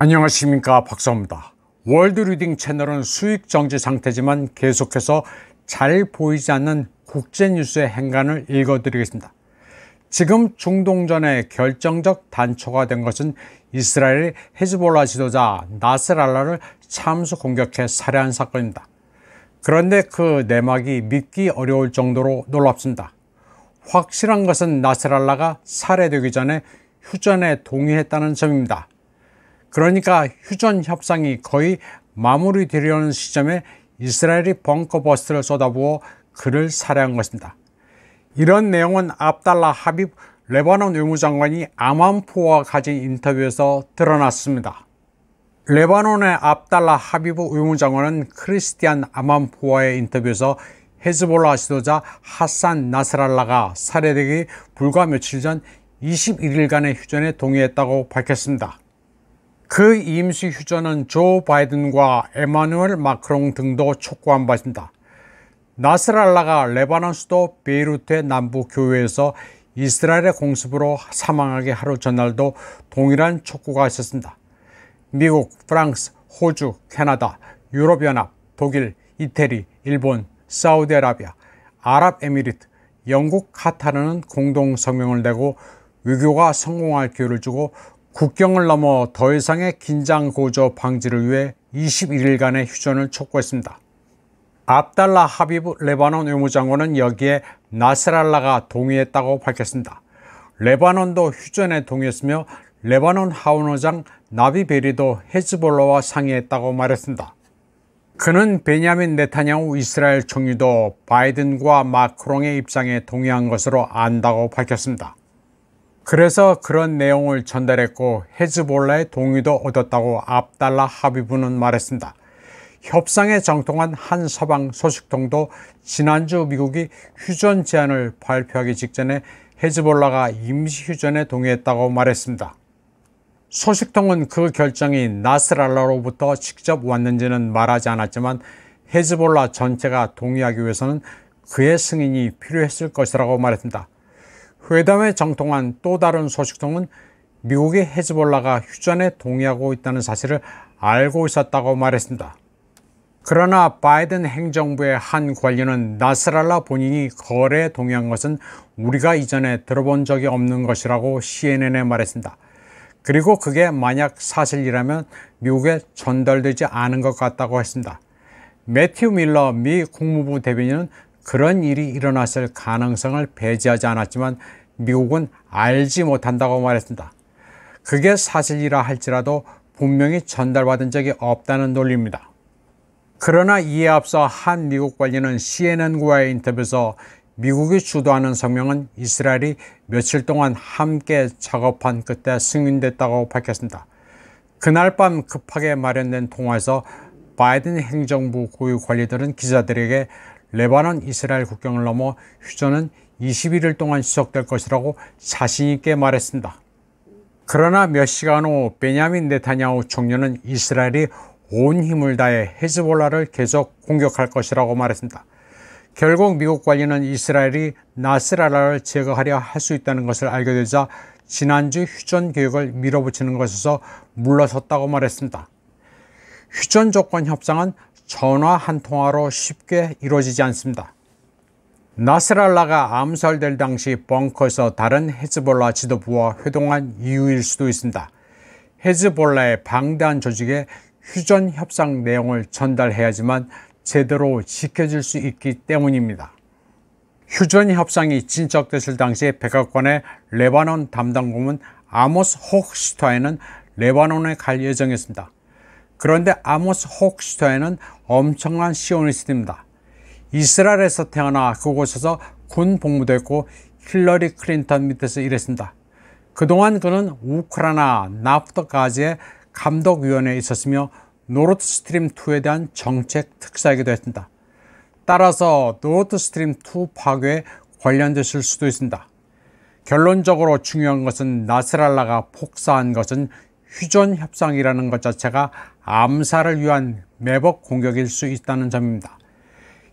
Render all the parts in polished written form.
안녕하십니까, 박사입니다. 월드리딩 채널은 수익 정지 상태지만 계속해서 잘 보이지 않는 국제뉴스의 행간을 읽어드리겠습니다. 지금 중동전의 결정적 단초가 된 것은 이스라엘이 헤즈볼라 지도자 나스랄라를 참수 공격해 살해한 사건입니다. 그런데 그 내막이 믿기 어려울 정도로 놀랍습니다. 확실한 것은 나스랄라가 살해되기 전에 휴전에 동의했다는 점입니다. 그러니까 휴전 협상이 거의 마무리되려는 시점에 이스라엘이 벙커버스트를 쏟아부어 그를 살해한 것입니다. 이런 내용은 압달라 하빕 레바논 외무장관이 아만포와 가진 인터뷰에서 드러났습니다. 레바논의 압달라 하비브 외무장관은 크리스티안 아만포와의 인터뷰에서 헤즈볼라 지도자 하산 나스랄라가 살해되기 불과 며칠 전 21일간의 휴전에 동의했다고 밝혔습니다. 그 임시 휴전은 조 바이든과 에마누엘 마크롱 등도 촉구한 바 있습니다. 나스랄라가 레바논 수도 베이루트의 남부 교회에서 이스라엘의 공습으로 사망하기 하루 전날도 동일한 촉구가 있었습니다. 미국, 프랑스, 호주, 캐나다, 유럽연합, 독일, 이태리, 일본, 사우디아라비아, 아랍에미리트, 영국, 카타르는 공동 성명을 내고 외교가 성공할 기회를 주고 국경을 넘어 더 이상의 긴장 고조 방지를 위해 21일간의 휴전을 촉구했습니다. 압달라 하비브 레바논 외무장관은 여기에 나스랄라가 동의했다고 밝혔습니다. 레바논도 휴전에 동의했으며 레바논 하원의장 나비 베리도 헤즈볼라와 상의했다고 말했습니다. 그는 베냐민 네타냐후 이스라엘 총리도 바이든과 마크롱의 입장에 동의한 것으로 안다고 밝혔습니다. 그래서 그런 내용을 전달했고 헤즈볼라의 동의도 얻었다고 압달라 하비브는 말했습니다. 협상에 정통한 한 서방 소식통도 지난주 미국이 휴전 제안을 발표하기 직전에 헤즈볼라가 임시 휴전에 동의했다고 말했습니다. 소식통은 그 결정이 나스랄라로부터 직접 왔는지는 말하지 않았지만 헤즈볼라 전체가 동의하기 위해서는 그의 승인이 필요했을 것이라고 말했습니다. 회담에 정통한 또 다른 소식통은 미국이 헤즈볼라가 휴전에 동의하고 있다는 사실을 알고 있었다고 말했습니다. 그러나 바이든 행정부의 한 관료는 나스랄라 본인이 거래에 동의한 것은 우리가 이전에 들어본 적이 없는 것이라고 CNN에 말했습니다. 그리고 그게 만약 사실이라면 미국에 전달되지 않은 것 같다고 했습니다. 매튜 밀러 미 국무부 대변인은 그런 일이 일어났을 가능성을 배제하지 않았지만 미국은 알지 못한다고 말했습니다. 그게 사실이라 할지라도 분명히 전달받은 적이 없다는 논리입니다. 그러나 이에 앞서 한 미국 관리는 CNN과의 인터뷰에서 미국이 주도하는 성명은 이스라엘이 며칠 동안 함께 작업한 끝에 승인됐다고 밝혔습니다. 그날 밤 급하게 마련된 통화에서 바이든 행정부 고위 관리들은 기자들에게 레바논 이스라엘 국경을 넘어 휴전은 21일 동안 지속될 것이라고 자신 있게 말했습니다. 그러나 몇 시간 후 베냐민 네타냐후 총리는 이스라엘이 온 힘을 다해 헤즈볼라를 계속 공격할 것이라고 말했습니다. 결국 미국 관리는 이스라엘이 나스랄라를 제거하려 할 수 있다는 것을 알게 되자 지난주 휴전 계획을 밀어붙이는 것에서 물러섰다고 말했습니다. 휴전 조건 협상은 전화 한 통화로 쉽게 이루어지지 않습니다. 나스랄라가 암살될 당시 벙커에서 다른 헤즈볼라 지도부와 회동한 이유일 수도 있습니다. 헤즈볼라의 방대한 조직에 휴전 협상 내용을 전달해야지만 제대로 지켜질 수 있기 때문입니다. 휴전 협상이 진척됐을 당시 백악관의 레바논 담당 고문 아모스 호크슈타인은 레바논에 갈 예정이었습니다. 그런데 아모스 호크슈타인은 엄청난 시오니스트입니다. 이스라엘에서 태어나 그곳에서 군 복무도 했고 힐러리 클린턴 밑에서 일했습니다. 그동안 그는 우크라이나 나프터가즈의 감독위원회에 있었으며 노르드스트림2에 대한 정책 특사이기도 했습니다. 따라서 노르드스트림2 파괴에 관련됐을 수도 있습니다. 결론적으로 중요한 것은 나스랄라가 폭사한 것은 휴전 협상이라는 것 자체가 암살을 위한 매복 공격일 수 있다는 점입니다.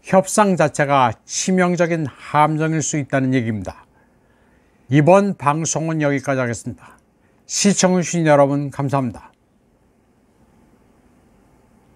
협상 자체가 치명적인 함정일 수 있다는 얘기입니다. 이번 방송은 여기까지 하겠습니다. 시청해주신 여러분 감사합니다.